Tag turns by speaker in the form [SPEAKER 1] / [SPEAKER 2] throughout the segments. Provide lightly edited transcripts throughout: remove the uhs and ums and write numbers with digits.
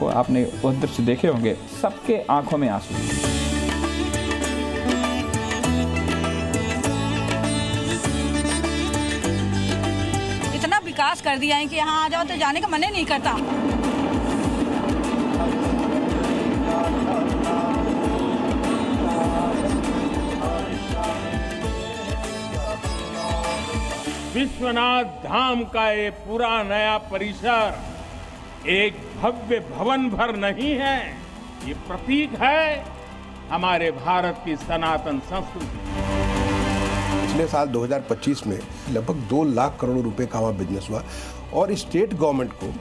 [SPEAKER 1] देखो, आपने वो दृश्य देखे होंगे, सबके आंखों में आंसू।
[SPEAKER 2] इतना विकास कर दिया है कि यहाँ आ जाओ तो जाने का मन ही नहीं करता।
[SPEAKER 3] विश्वनाथ धाम का ये पूरा नया परिसर एक भव्य भवन भर नहीं है, ये प्रतीक है हमारे भारत की सनातन संस्कृति।
[SPEAKER 4] पिछले साल 2025 में लगभग 2 लाख करोड़ रुपए का वहाँ बिजनेस हुआ और स्टेट गवर्नमेंट को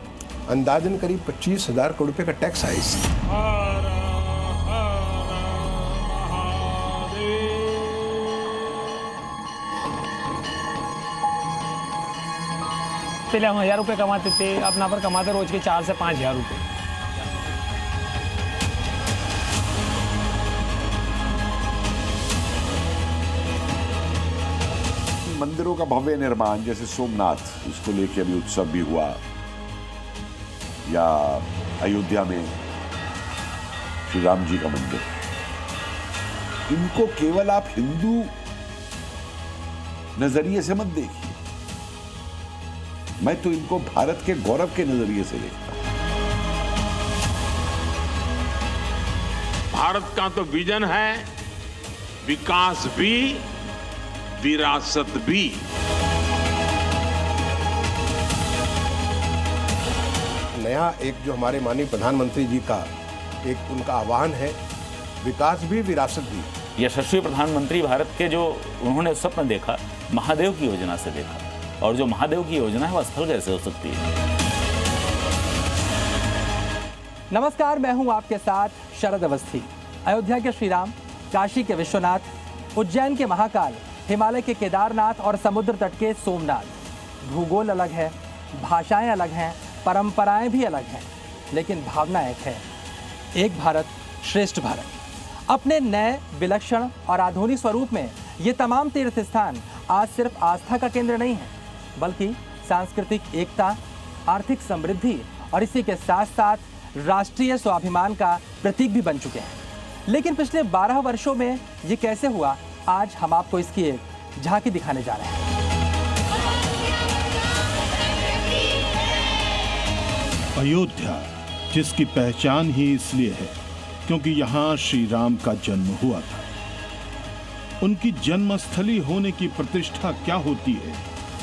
[SPEAKER 4] अंदाजन करीब 25,000 करोड़ रुपए का टैक्स आया।
[SPEAKER 5] पहले हम 1,000 रुपये कमाते थे, अपना पर कमाते रोज के 4 से 5,000 रुपये।
[SPEAKER 6] मंदिरों का भव्य निर्माण, जैसे सोमनाथ, इसको लेके अभी उत्सव भी हुआ, या अयोध्या में श्री राम जी का मंदिर, इनको केवल आप हिंदू नजरिए से मत देखिए, मैं तो इनको भारत के गौरव के नजरिए से देखता हूं।
[SPEAKER 3] भारत का तो विजन है, विकास भी, विरासत भी।
[SPEAKER 4] नया एक जो हमारे माननीय प्रधानमंत्री जी का एक उनका आह्वान है, विकास भी विरासत भी।
[SPEAKER 7] यशस्वी प्रधानमंत्री भारत के जो उन्होंने स्वप्न देखा, महादेव की योजना से देखा, और जो महादेव की योजना है वह सफल कैसे हो सकती है।
[SPEAKER 8] नमस्कार, मैं हूं आपके साथ शरद अवस्थी। अयोध्या के श्री राम, काशी के विश्वनाथ, उज्जैन के महाकाल, हिमालय के केदारनाथ और समुद्र तट के सोमनाथ। भूगोल अलग है, भाषाएं अलग हैं, परंपराएं भी अलग हैं, लेकिन भावना एक है, एक भारत श्रेष्ठ भारत। अपने नए, विलक्षण और आधुनिक स्वरूप में ये तमाम तीर्थ स्थान आज सिर्फ आस्था का केंद्र नहीं है, बल्कि सांस्कृतिक एकता, आर्थिक समृद्धि और इसी के साथ साथ राष्ट्रीय स्वाभिमान का प्रतीक भी बन चुके हैं। लेकिन पिछले 12 वर्षों में ये कैसे हुआ, आज हम आपको इसकी एक झांकी दिखाने जा रहे हैं।
[SPEAKER 9] अयोध्या, जिसकी पहचान ही इसलिए है क्योंकि यहाँ श्री राम का जन्म हुआ था। उनकी जन्मस्थली होने की प्रतिष्ठा क्या होती है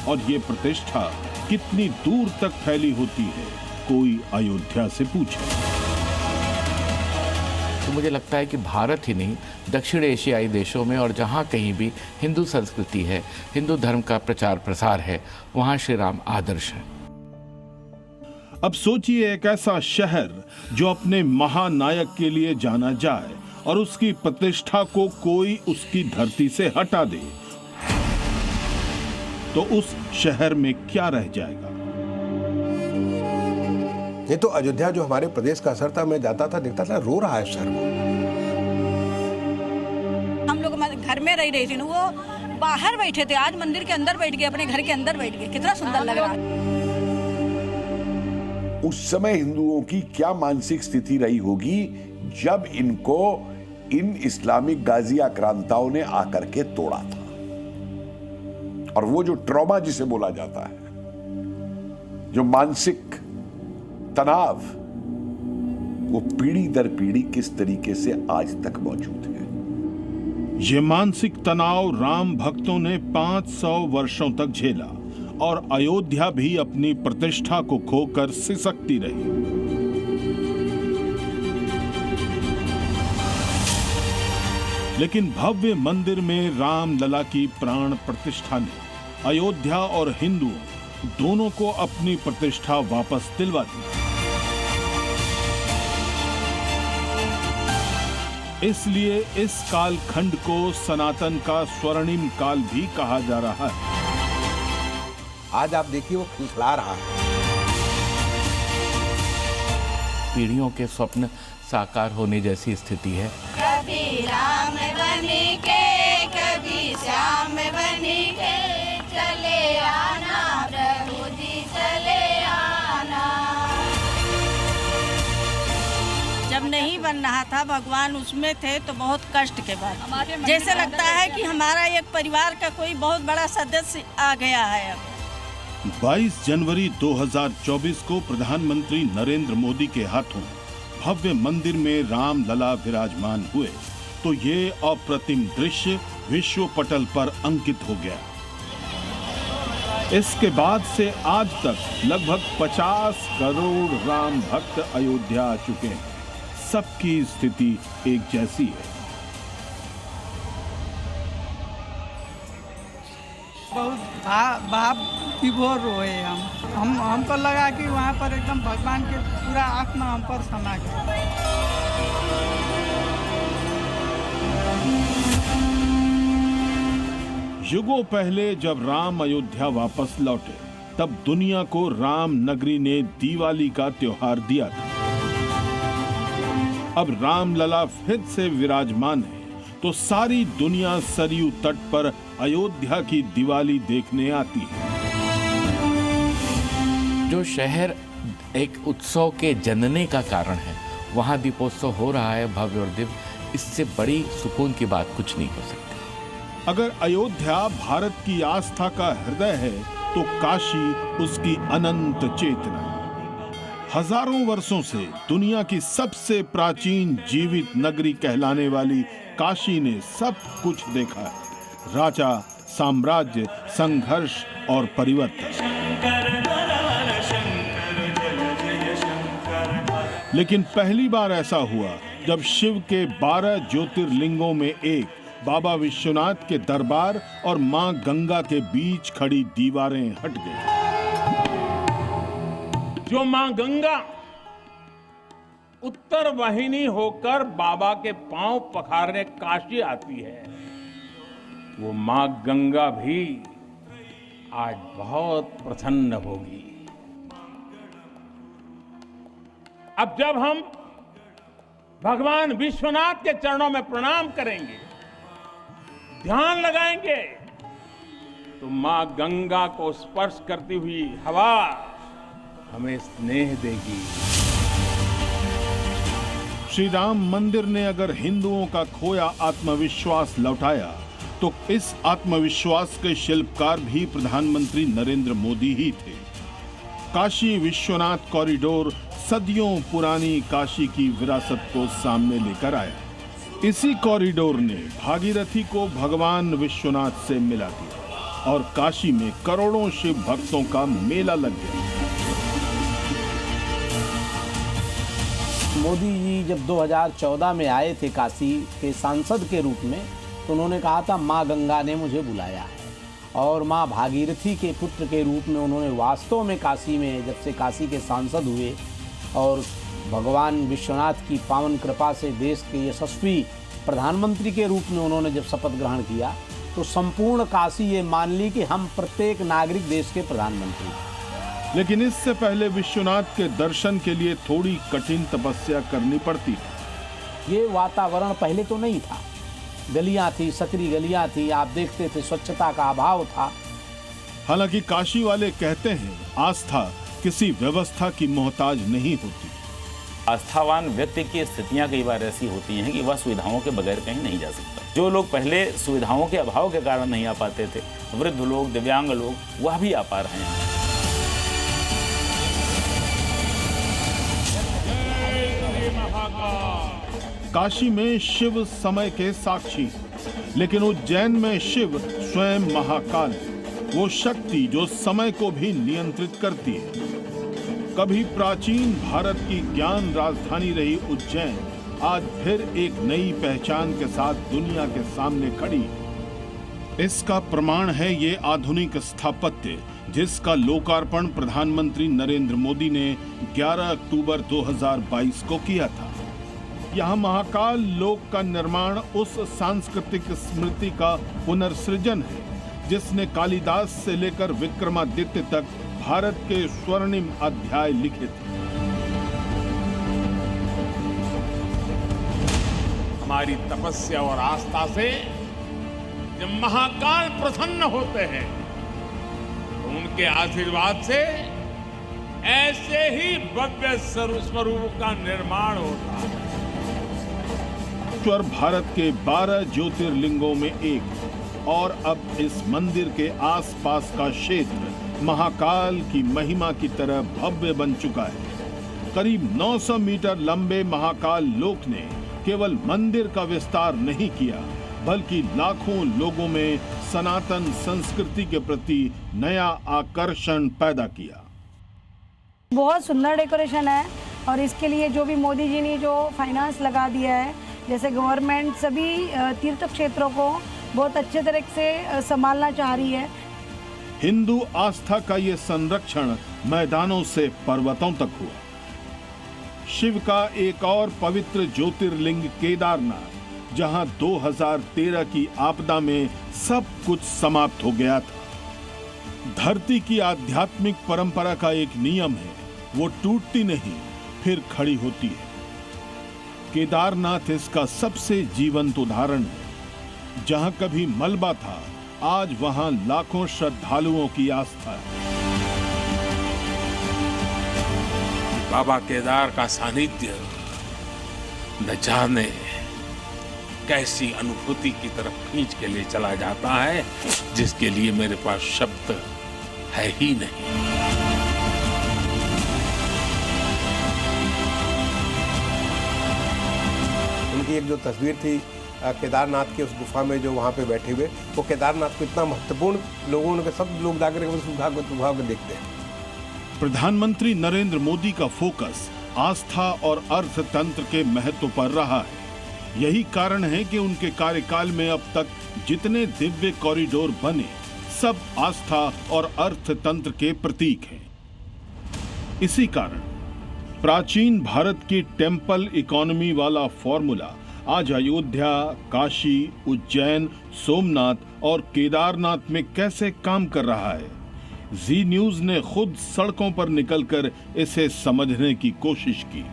[SPEAKER 9] और ये प्रतिष्ठा कितनी दूर तक फैली होती है, कोई अयोध्या से पूछे।
[SPEAKER 10] तो मुझे लगता है कि भारत ही नहीं, दक्षिण एशियाई देशों में और जहाँ कहीं भी हिंदू संस्कृति है, हिंदू धर्म का प्रचार प्रसार है, वहाँ श्री राम आदर्श है।
[SPEAKER 9] अब सोचिए, एक ऐसा शहर जो अपने महानायक के लिए जाना जाए और उसकी प्रतिष्ठा को कोई उसकी धरती से हटा दे, तो उस शहर में क्या रह जाएगा।
[SPEAKER 4] ये तो अयोध्या जो हमारे प्रदेश का असर था, मैं जाता था, देखता था, रो रहा है शहर में।
[SPEAKER 2] हम लोग घर में रह रहे थे, वो बाहर बैठे थे, आज मंदिर के अंदर बैठ गए, अपने घर के अंदर बैठ गए, कितना सुंदर लग रहा है।
[SPEAKER 6] उस समय हिंदुओं की क्या मानसिक स्थिति रही होगी जब इनको इन इस्लामिक गाजी आक्रांताओं ने आकर के तोड़ा था। और वो जो ट्रॉमा जिसे बोला जाता है, जो मानसिक तनाव, वो पीढ़ी दर पीढ़ी किस तरीके से आज तक मौजूद है।
[SPEAKER 9] ये मानसिक तनाव राम भक्तों ने 500 वर्षों तक झेला और अयोध्या भी अपनी प्रतिष्ठा को खोकर सिसकती रही। लेकिन भव्य मंदिर में राम लला की प्राण प्रतिष्ठा ने अयोध्या और हिंदुओं दोनों को अपनी प्रतिष्ठा वापस दिलवा दी। इसलिए इस कालखंड को सनातन का स्वर्णिम काल भी कहा जा रहा है।
[SPEAKER 4] आज आप देखिए, वो खिलखिला रहा है।
[SPEAKER 10] पीढ़ियों के स्वप्न साकार होने जैसी स्थिति है।
[SPEAKER 11] कभी राम बन के, कभी श्याम बन के, चले आना प्रभु जी, चले आना।
[SPEAKER 2] भगवान नहा था, भगवान उसमें थे तो बहुत कष्ट के बाद जैसे लगता है कि हमारा एक परिवार का कोई बहुत बड़ा सदस्य आ गया है।
[SPEAKER 9] 22 जनवरी 2024 को प्रधानमंत्री नरेंद्र मोदी के हाथों भव्य मंदिर में राम लला विराजमान हुए तो ये अप्रतिम दृश्य विश्व पटल पर अंकित हो गया। इसके बाद से आज तक लगभग 50 करोड़ राम भक्त अयोध्या आ चुके हैं। सबकी स्थिति एक जैसी है।
[SPEAKER 12] बहुत भाव विभोर रोए हम हमको लगा कि वहाँ पर एकदम भगवान के पूरा आत्मा हम पर समा गया।
[SPEAKER 9] युगों पहले जब राम अयोध्या वापस लौटे तब दुनिया को राम नगरी ने दिवाली का त्योहार दिया था। अब राम लला फिर से विराजमान है तो सारी दुनिया सरयू तट पर अयोध्या की दिवाली देखने आती है।
[SPEAKER 10] जो शहर एक उत्सव के जनने का कारण है, वहां दीपोत्सव हो रहा है भव्य और दिव्य। इससे बड़ी सुकून की बात कुछ नहीं हो सकती।
[SPEAKER 9] अगर अयोध्या भारत की आस्था का हृदय है तो काशी उसकी अनंत चेतना। हजारों वर्षों से दुनिया की सबसे प्राचीन जीवित नगरी कहलाने वाली काशी ने सब कुछ देखा है। राजा, साम्राज्य, संघर्ष और परिवर्तन। लेकिन पहली बार ऐसा हुआ जब शिव के 12 ज्योतिर्लिंगों में एक बाबा विश्वनाथ के दरबार और मां गंगा के बीच खड़ी दीवारें हट गई।
[SPEAKER 3] जो मां गंगा उत्तर वाहिनी होकर बाबा के पांव पखारने काशी आती है, वो मां गंगा भी आज बहुत प्रसन्न होगी। अब जब हम भगवान विश्वनाथ के चरणों में प्रणाम करेंगे, ध्यान लगाएंगे, तो मां गंगा को स्पर्श करती हुई हवा हमें स्नेह देगी।
[SPEAKER 9] श्री राम मंदिर ने अगर हिंदुओं का खोया आत्मविश्वास लौटाया तो इस आत्मविश्वास के शिल्पकार भी प्रधानमंत्री नरेंद्र मोदी ही थे। काशी विश्वनाथ कॉरिडोर सदियों पुरानी काशी की विरासत को सामने लेकर आया। इसी कॉरिडोर ने भागीरथी को भगवान विश्वनाथ से मिला दिया और काशी में करोड़ों शिव भक्तों का मेला लग गया।
[SPEAKER 13] मोदी जी जब 2014 में आए थे काशी के सांसद के रूप में, तो उन्होंने कहा था माँ गंगा ने मुझे बुलाया है, और माँ भागीरथी के पुत्र के रूप में उन्होंने वास्तव में काशी में जब से काशी के सांसद हुए और भगवान विश्वनाथ की पावन कृपा से देश के यशस्वी प्रधानमंत्री के रूप में उन्होंने जब शपथ ग्रहण किया तो संपूर्ण काशी ये मान ली कि हम प्रत्येक नागरिक देश के प्रधानमंत्री हैं।
[SPEAKER 9] लेकिन इससे पहले विश्वनाथ के दर्शन के लिए थोड़ी कठिन तपस्या करनी पड़ती थी।
[SPEAKER 13] ये वातावरण पहले तो नहीं था, गलियां थी, सकरी गलियां थी, आप देखते थे स्वच्छता का अभाव था।
[SPEAKER 9] हालांकि काशी वाले कहते हैं आस्था किसी व्यवस्था की मोहताज नहीं होती।
[SPEAKER 7] आस्थावान व्यक्ति की स्थितियां कई बार ऐसी होती हैं कि वह सुविधाओं के बगैर कहीं नहीं जा सकता। जो लोग पहले सुविधाओं के अभाव के कारण नहीं आ पाते थे, वृद्ध लोग, दिव्यांग लोग, वह भी आ पा रहे हैं।
[SPEAKER 9] काशी में शिव समय के साक्षी, लेकिन उज्जैन में शिव स्वयं महाकाल, वो शक्ति जो समय को भी नियंत्रित करती है। कभी प्राचीन भारत की ज्ञान राजधानी रही उज्जैन आज फिर एक नई पहचान के साथ दुनिया के सामने खड़ी है। इसका प्रमाण है ये आधुनिक स्थापत्य जिसका लोकार्पण प्रधानमंत्री नरेंद्र मोदी ने 11 अक्टूबर 2022 को किया था। यहाँ महाकाल लोक का निर्माण उस सांस्कृतिक स्मृति का पुनर्सृजन है जिसने कालिदास से लेकर विक्रमादित्य तक भारत के स्वर्णिम अध्याय लिखे थे।
[SPEAKER 3] हमारी तपस्या और आस्था से जब महाकाल प्रसन्न होते हैं तो उनके आशीर्वाद से ऐसे ही भव्य स्वरूप का निर्माण होता है।
[SPEAKER 9] बृहस्पति भारत के 12 ज्योतिर्लिंगों में एक और अब इस मंदिर के आसपास का क्षेत्र महाकाल की महिमा की तरह भव्य बन चुका है। करीब 900 मीटर लंबे महाकाल लोक ने केवल मंदिर का विस्तार नहीं किया, बल्कि लाखों लोगों में सनातन संस्कृति के प्रति नया आकर्षण पैदा किया।
[SPEAKER 14] बहुत सुंदर डेकोरेशन है और इसके लिए जो भी मोदी जी ने जो फाइनेंस लगा दिया है, जैसे गवर्नमेंट सभी तीर्थ क्षेत्रों को बहुत अच्छे तरह से संभालना चाह रही है।
[SPEAKER 9] हिंदू आस्था का ये संरक्षण मैदानों से पर्वतों तक हुआ। शिव का एक और पवित्र ज्योतिर्लिंग केदारनाथ, जहां 2013 की आपदा में सब कुछ समाप्त हो गया था। धरती की आध्यात्मिक परंपरा का एक नियम है, वो टूटती नहीं फिर खड़ी होती है। केदारनाथ इसका सबसे जीवंत उदाहरण है। जहां कभी मलबा था, आज वहां लाखों श्रद्धालुओं की आस्था है।
[SPEAKER 3] बाबा केदार का सानिध्य न जाने कैसी अनुभूति की तरफ खींच के ले चला जाता है, जिसके लिए मेरे पास शब्द है ही नहीं।
[SPEAKER 4] उनकी एक जो तस्वीर थी केदारनाथ की उस गुफा में जो वहाँ पे बैठे हुए, वो केदारनाथ को इतना महत्वपूर्ण लोगों ने, सब लोग जाकर उस गुफा को देखते हैं।
[SPEAKER 9] प्रधानमंत्री नरेंद्र मोदी का फोकस आस्था और अर्थतंत्र के महत्व पर रहा है। यही कारण है कि उनके कार्यकाल में अब तक जितने दिव्य कॉरिडोर बने, सब आस्था और अर्थतंत्र के प्रतीक हैं। इसी कारण प्राचीन भारत की टेम्पल इकोनॉमी वाला फॉर्मूला आज अयोध्या, काशी, उज्जैन, सोमनाथ और केदारनाथ में कैसे काम कर रहा है। जी न्यूज ने खुद सड़कों पर निकलकर इसे समझने की कोशिश की।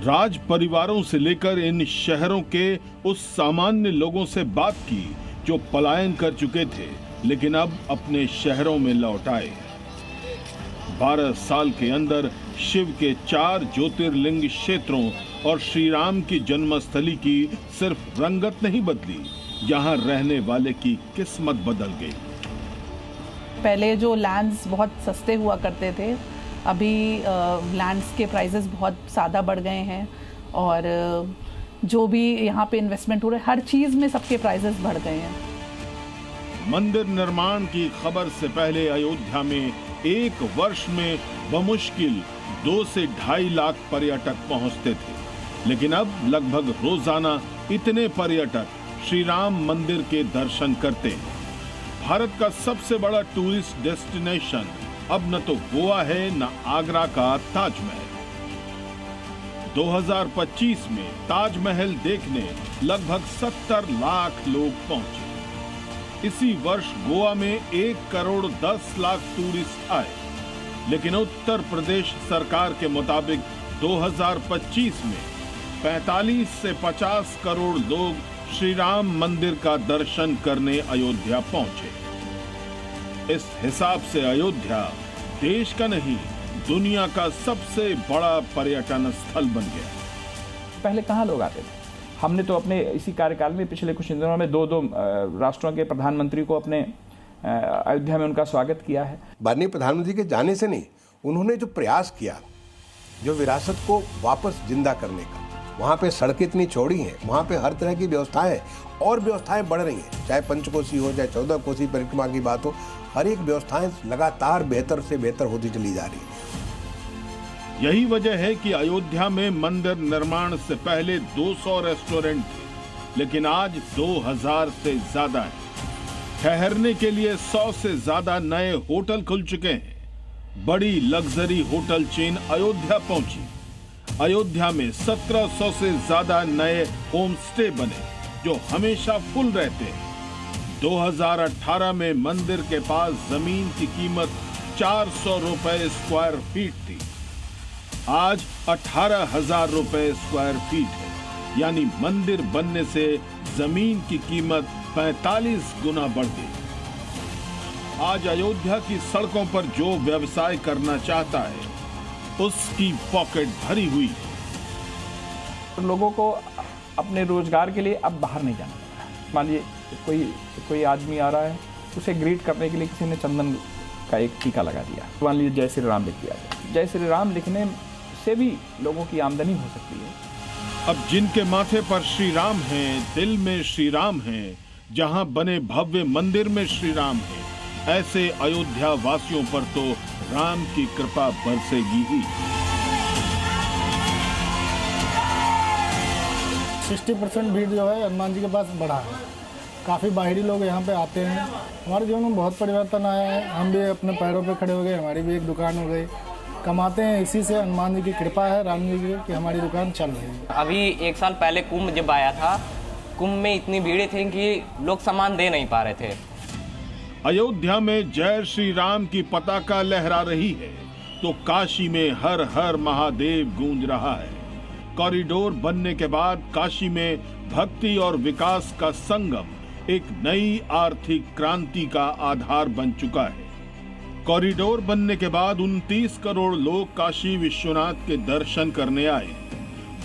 [SPEAKER 9] राज परिवारों से लेकर इन शहरों के उस सामान्य लोगों से बात की जो पलायन कर चुके थे लेकिन अब अपने शहरों में लौट आए। 12 साल के अंदर शिव के 4 ज्योतिर्लिंग क्षेत्रों और श्री राम की जन्मस्थली की सिर्फ रंगत नहीं बदली, यहाँ रहने वाले की किस्मत बदल गई।
[SPEAKER 15] पहले जो लैंड्स बहुत सस्ते हुआ करते थे, अभी लैंड्स के प्राइसेस बहुत ज़्यादा बढ़ गए हैं और जो भी यहाँ पे इन्वेस्टमेंट हो रहा है, हर चीज़ में सबके प्राइसेस बढ़ गए हैं।
[SPEAKER 9] मंदिर निर्माण की खबर से पहले अयोध्या में एक वर्ष में बमुश्किल 2 से 2.5 लाख पर्यटक पहुंचते थे, लेकिन अब लगभग रोजाना इतने पर्यटक श्री राम मंदिर के दर्शन करते हैं। भारत का सबसे बड़ा टूरिस्ट डेस्टिनेशन अब न तो गोवा है न आगरा का ताजमहल। 2025 में ताजमहल देखने लगभग 70 लाख लोग पहुंचे। इसी वर्ष गोवा में 1 करोड़ 10 लाख टूरिस्ट आए, लेकिन उत्तर प्रदेश सरकार के मुताबिक 2025 में 45 से 50 करोड़ लोग श्री राम मंदिर का दर्शन करने अयोध्या पहुंचे। इस हिसाब से अयोध्या देश का नहीं, दुनिया का सबसे बड़ा पर्यटन स्थल बन गया।
[SPEAKER 1] पहले कहाँ लोग आते थे? हमने तो अपने इसी कार्यकाल में पिछले कुछ दिनों में 2 राष्ट्रों के प्रधानमंत्री को अपने अयोध्या में उनका स्वागत किया है।
[SPEAKER 4] माननीय प्रधानमंत्री के जाने से नहीं, उन्होंने जो प्रयास किया, जो विरासत को वापस जिंदा करने का, वहाँ पे सड़कें इतनी चौड़ी हैं, वहाँ पे हर तरह की व्यवस्थाएं और व्यवस्थाएं बढ़ रही हैं, चाहे पंचकोसी हो, चाहे 14 कोसी परिक्रमा की बात हो, हर एक व्यवस्थाएं लगातार बेहतर से बेहतर होती चली जा रही है।
[SPEAKER 9] यही वजह है कि अयोध्या में मंदिर निर्माण से पहले 200 रेस्टोरेंट थे, लेकिन आज 2000 से ज्यादा है। ठहरने के लिए 100 से ज्यादा नए होटल खुल चुके हैं। बड़ी लग्जरी होटल चेन अयोध्या पहुंची। अयोध्या में 1700 से ज्यादा नए होम स्टे बने जो हमेशा फुल रहते हैं। 2018 में मंदिर के पास जमीन की कीमत 400 रुपए स्क्वायर फीट थी, आज 18,000 रुपए स्क्वायर फीट है, यानी मंदिर बनने से जमीन की कीमत 45 गुना बढ़ गई। आज अयोध्या की सड़कों पर जो व्यवसाय करना चाहता है, उसकी पॉकेट भरी हुई है।
[SPEAKER 1] लोगों को अपने रोजगार के लिए अब बाहर नहीं जाना पड़ रहा है। मान लीजिए कोई आदमी आ रहा है, उसे ग्रीट करने के लिए किसी ने चंदन का एक टीका लगा दिया, मान लीजिए जय श्री राम लिख दिया। जय श्री राम लिखने से भी लोगों की आमदनी हो सकती है।
[SPEAKER 9] अब जिनके माथे पर श्री राम हैं, दिल में श्री राम हैं, जहां बने भव्य मंदिर में श्री राम हैं, ऐसे अयोध्या वासियों पर तो राम की कृपा बरसेगी ही।
[SPEAKER 16] 60% भीड़ जो है हनुमान जी के पास बढ़ा है। काफ़ी बाहरी लोग यहाँ पे आते हैं। हमारे जीवन में बहुत परिवर्तन आया है। हम भी अपने पैरों पे खड़े हो गए, हमारी भी एक दुकान हो गई। कमाते हैं इसी से, हनुमान जी की कृपा है, राम जी की, कि हमारी दुकान चल रही है।
[SPEAKER 17] अभी 1 साल पहले कुंभ जब आया था, कुंभ में इतनी भीड़ थी कि लोग सामान दे नहीं पा रहे थे।
[SPEAKER 9] अयोध्या में जय श्री राम की पताका लहरा रही है तो काशी में हर हर महादेव गूंज रहा है। कॉरिडोर बनने के बाद काशी में भक्ति और विकास का संगम एक नई आर्थिक क्रांति का आधार बन चुका है। कॉरिडोर बनने के बाद 29 करोड़ लोग काशी विश्वनाथ के दर्शन करने आए।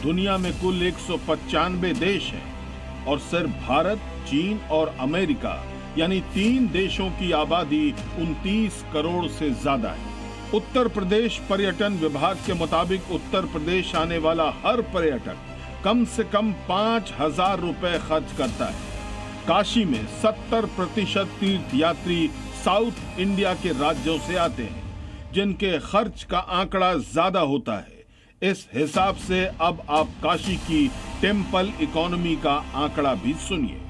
[SPEAKER 9] दुनिया में कुल 195 देश हैं और सिर्फ भारत, चीन और अमेरिका यानी 3 देशों की आबादी 29 करोड़ से ज्यादा है। उत्तर प्रदेश पर्यटन विभाग के मुताबिक उत्तर प्रदेश आने वाला हर पर्यटक कम से कम 5,000 रुपए खर्च करता है। काशी में 70% तीर्थ यात्री साउथ इंडिया के राज्यों से आते हैं, जिनके खर्च का आंकड़ा ज्यादा होता है। इस हिसाब से अब आप काशी की टेम्पल इकोनॉमी का आंकड़ा भी सुनिए।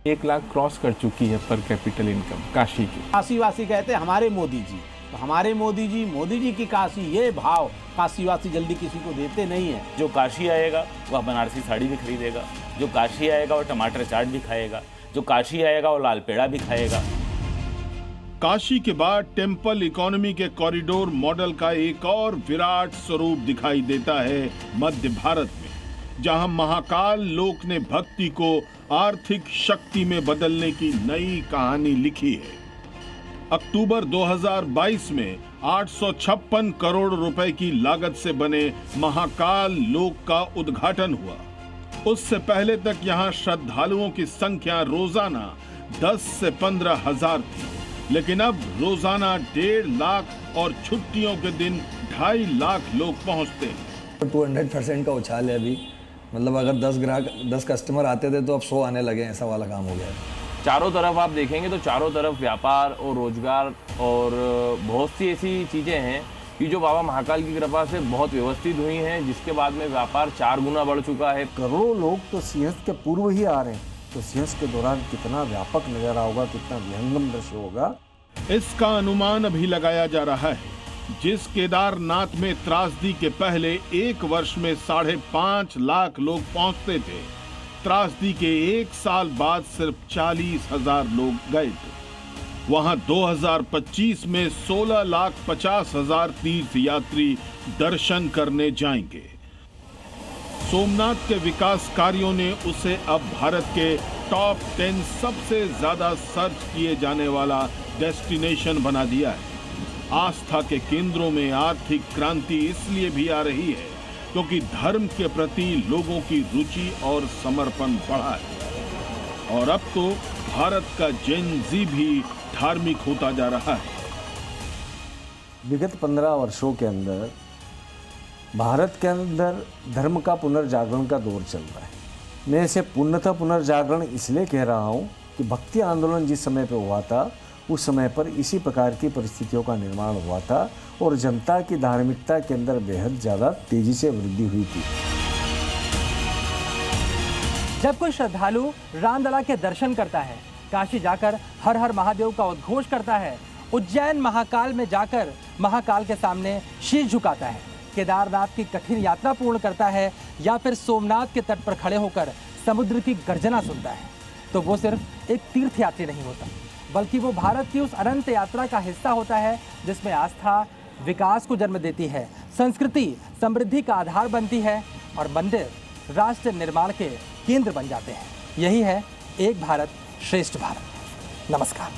[SPEAKER 10] 1 लाख क्रॉस कर चुकी है पर कैपिटल इनकम काशी की।
[SPEAKER 13] काशीवासी कहते हैं हमारे मोदी जी, तो हमारे मोदी जी की काशी, ये भाव काशीवासी जल्दी किसी को देते नहीं है।
[SPEAKER 7] जो काशी आएगा वह बनारसी साड़ी भी खरीदेगा, जो काशी आएगा वो टमाटर चाट भी खाएगा, जो काशी आएगा वो लाल पेड़ा भी खाएगा।
[SPEAKER 9] काशी के बाद टेम्पल इकोनॉमी के कॉरिडोर मॉडल का एक और विराट स्वरूप दिखाई देता है मध्य भारत में, जहां महाकाल लोक ने भक्ति को आर्थिक शक्ति में बदलने की नई कहानी लिखी है। अक्टूबर 2022 में 856 करोड़ रुपए की लागत से बने महाकाल लोक का उद्घाटन हुआ। उससे पहले तक यहां श्रद्धालुओं की संख्या रोजाना 10 से 15 हजार थी, लेकिन अब रोजाना 1.5 लाख और छुट्टियों के दिन 2.5 लाख लोग पहुंचते हैं।
[SPEAKER 18] 200% का उछाल है अभी। मतलब अगर 10 कस्टमर आते थे तो अब 100 आने लगे, ऐसा वाला काम हो गया है।
[SPEAKER 19] चारों तरफ आप देखेंगे तो चारों तरफ व्यापार और रोजगार और बहुत सी ऐसी चीज़ें हैं कि जो बाबा महाकाल की कृपा से बहुत व्यवस्थित हुई हैं, जिसके बाद में व्यापार 4 गुना बढ़ चुका है।
[SPEAKER 20] करोड़ों लोग तो सिंहस्थ के पूर्व ही आ रहे हैं, तो सिंहस्थ के दौरान कितना व्यापक नजारा होगा, कितना विहंगम दृश्य होगा,
[SPEAKER 9] इसका अनुमान अभी लगाया जा रहा है। जिस केदारनाथ में त्रासदी के पहले 1 वर्ष में 5.5 लाख लोग पहुंचते थे, त्रासदी के 1 साल बाद सिर्फ 40,000 लोग गए थे। वहां 2025 में 16,50,000 तीर्थ यात्री दर्शन करने जाएंगे। सोमनाथ के विकास कार्यों ने उसे अब भारत के टॉप 10 सबसे ज्यादा सर्च किए जाने वाला डेस्टिनेशन बना दिया है। आस्था के केंद्रों में आर्थिक क्रांति इसलिए भी आ रही है क्योंकि धर्म के प्रति लोगों की रुचि और समर्पण बढ़ा है और अब तो भारत का जेन जी भी धार्मिक होता जा रहा है।
[SPEAKER 20] विगत 15 वर्षों के अंदर भारत के अंदर धर्म का पुनर्जागरण का दौर चल रहा है। मैं इसे पूर्णतः पुनर्जागरण इसलिए कह रहा हूँ कि भक्ति आंदोलन जिस समय पे हुआ था, उस समय पर इसी प्रकार की परिस्थितियों का निर्माण हुआ था और जनता की धार्मिकता के अंदर बेहद ज़्यादा तेजी से वृद्धि हुई थी।
[SPEAKER 8] जब कोई श्रद्धालु रामलला के दर्शन करता है, काशी जाकर हर हर महादेव का उद्घोष करता है, उज्जैन महाकाल में जाकर महाकाल के सामने शीश झुकाता है, केदारनाथ की कठिन यात्रा पूर्ण करता है या फिर सोमनाथ के तट पर खड़े होकर समुद्र की गर्जना सुनता है, तो वो सिर्फ एक तीर्थ यात्री नहीं होता, बल्कि वो भारत की उस अनंत यात्रा का हिस्सा होता है जिसमें आस्था विकास को जन्म देती है, संस्कृति समृद्धि का आधार बनती है और मंदिर राष्ट्र निर्माण के केंद्र बन जाते हैं। यही है एक भारत श्रेष्ठ भारत। नमस्कार।